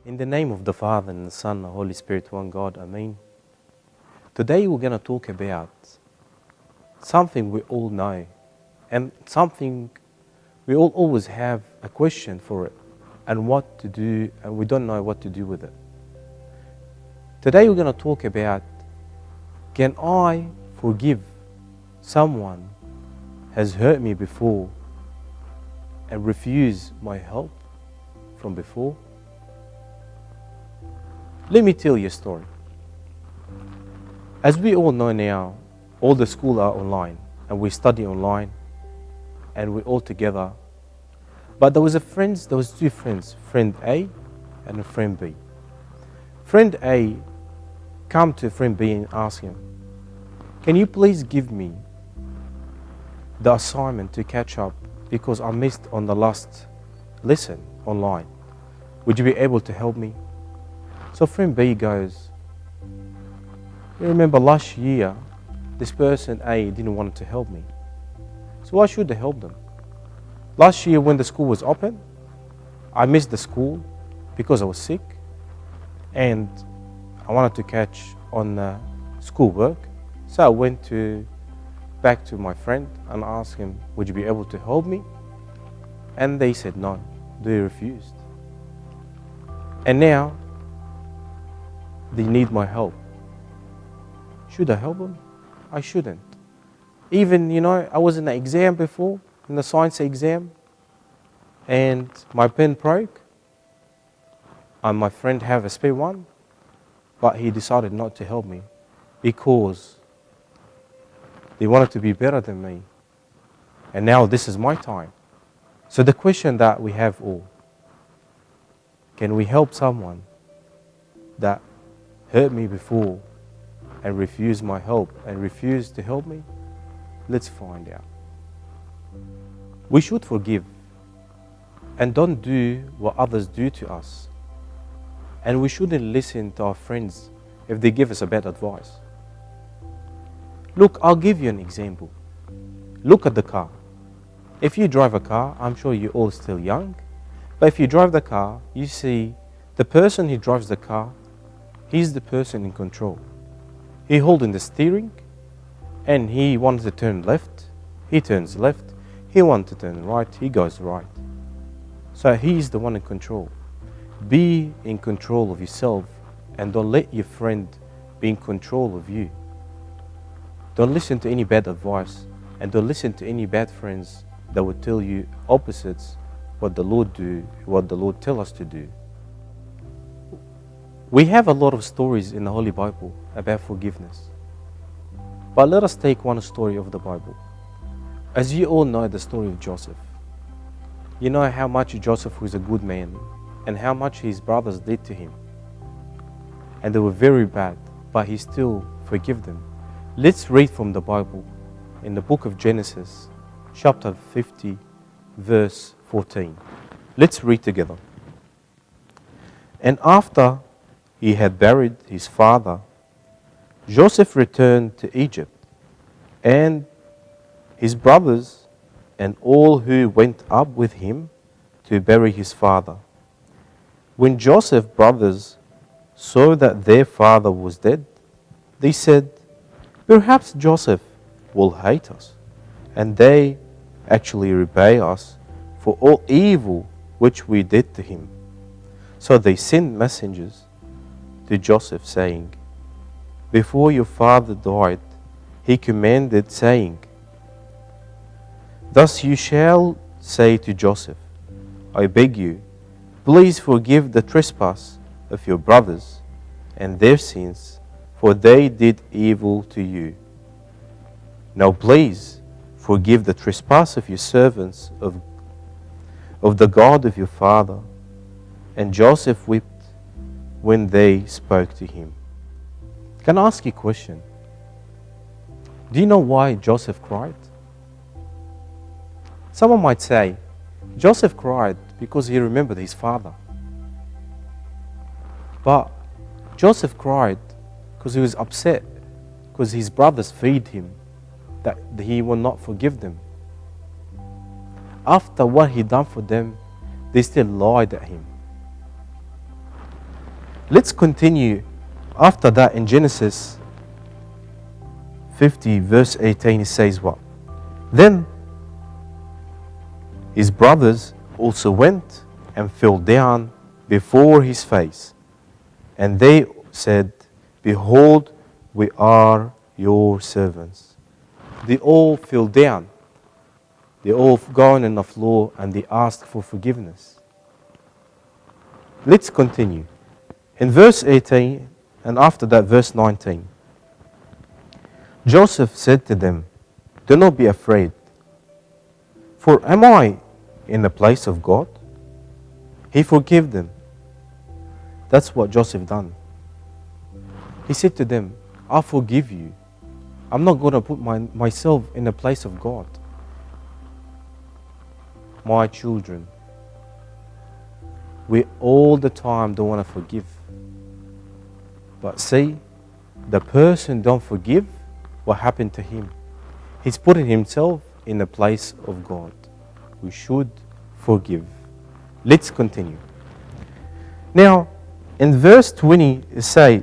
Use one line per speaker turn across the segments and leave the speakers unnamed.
In the name of the Father, and the Son, and the Holy Spirit, one God, Amen. Today we're going to talk about something we all know, and something we all always have a question for it, and what to do, and we don't know what to do with it. Today we're going to talk about, can I forgive someone has hurt me before and refuse my help from before? Let me tell you a story. As we all know now, all the schools are online, and we study online, and we're all together. But there was two friends, friend A and a friend B. Friend A come to friend B and ask him, can you please give me the assignment to catch up because I missed on the last lesson online. Would you be able to help me? So friend B goes, you remember last year, this person A didn't want to help me. So why should I help them? Last year when the school was open, I missed the school because I was sick and I wanted to catch on school work. So I went back to my friend and asked him, would you be able to help me? And they said no, they refused. And now they need my help. Should I help them? I shouldn't. Even, I was in an exam before, in the science exam, and my pen broke, and my friend have a spare one, but he decided not to help me because they wanted to be better than me. And now this is my time. So the question that we have all, can we help someone that hurt me before and refused my help and refused to help me? Let's find out. We should forgive and don't do what others do to us. And we shouldn't listen to our friends if they give us a bad advice. Look, I'll give you an example. Look at the car. If you drive a car, I'm sure you're all still young, but if you drive the car, you see the person who drives the car, he's the person in control. He holding the steering, and he wants to turn left, he turns left. He wants to turn right, he goes right. So he's the one in control. Be in control of yourself and don't let your friend be in control of you. Don't listen to any bad advice and don't listen to any bad friends that would tell you opposites what the Lord do, what the Lord tell us to do. We have a lot of stories in the Holy Bible about forgiveness. But let us take one story of the Bible. As you all know the story of Joseph. You know how much Joseph was a good man and how much his brothers did to him. And they were very bad, but he still forgave them. Let's read from the Bible in the book of Genesis, chapter 50, verse 14. Let's read together. And after he had buried his father, Joseph returned to Egypt, and his brothers and all who went up with him to bury his father. When Joseph's brothers saw that their father was dead, they said, perhaps Joseph will hate us, and they actually repay us for all evil which we did to him. So they sent messengers to Joseph, saying, before your father died, he commanded, saying, thus you shall say to Joseph, I beg you, please forgive the trespass of your brothers and their sins, for they did evil to you. Now please forgive the trespass of your servants of the God of your father. And Joseph wept when they spoke to him. Can I ask you a question? Do you know why Joseph cried? Someone might say, Joseph cried because he remembered his father. But Joseph cried because he was upset because his brothers freed him that he will not forgive them. After what he done for them, they still lied at him. Let's continue after that in Genesis 50 verse 18. It says what? Then his brothers also went and fell down before his face. And they said, Behold, we are your servants. They all fell down. They all gone on the floor and they asked for forgiveness. Let's continue. In verse 18 and after that verse 19, Joseph said to them, Do not be afraid, for am I in the place of God? He forgave them. That's what Joseph done. He said to them, I forgive you. I'm not going to put myself in the place of God. My children, we all the time don't want to forgive. But see, the person don't forgive, what happened to him? He's putting himself in the place of God. We should forgive. Let's continue. Now, in verse 20, it says,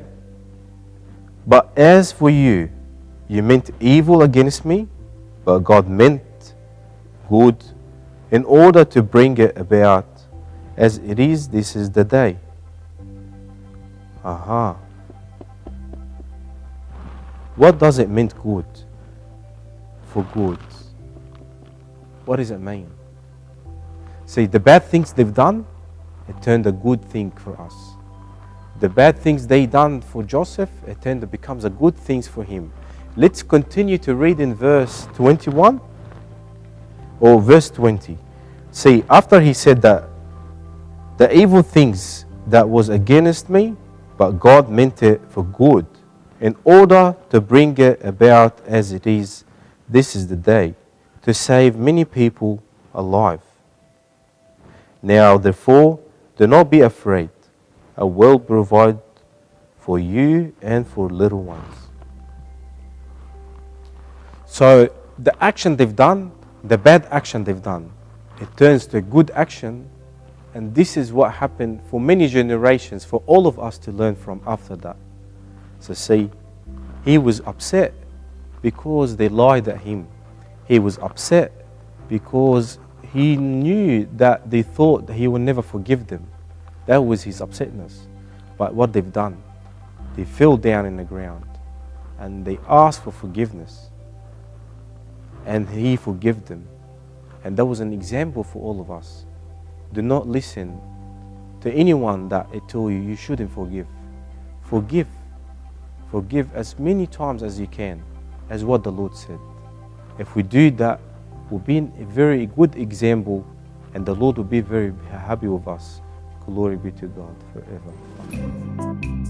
But as for you, you meant evil against me, but God meant good in order to bring it about as it is. This is the day. Aha. What does it mean good? For good. What does it mean? See, the bad things they've done, it turned a good thing for us. The bad things they done for Joseph, it becomes a good things for him. Let's continue to read in verse 21 or verse 20. See, after he said that the evil things that was against me, but God meant it for good, in order to bring it about as it is. This is the day, to save many people alive. Now, therefore, do not be afraid. I will provide for you and for little ones. So, the action they've done, the bad action they've done, it turns to a good action. And this is what happened for many generations, for all of us to learn from after that. So see, he was upset because they lied at him. He was upset because he knew that they thought that he would never forgive them. That was his upsetness. But what they've done, they fell down in the ground and they asked for forgiveness. And he forgave them. And that was an example for all of us. Do not listen to anyone that it told you shouldn't forgive. Forgive. Forgive as many times as you can, as what the Lord said. If we do that, we'll be a very good example and the Lord will be very happy with us. Glory be to God forever. Amen.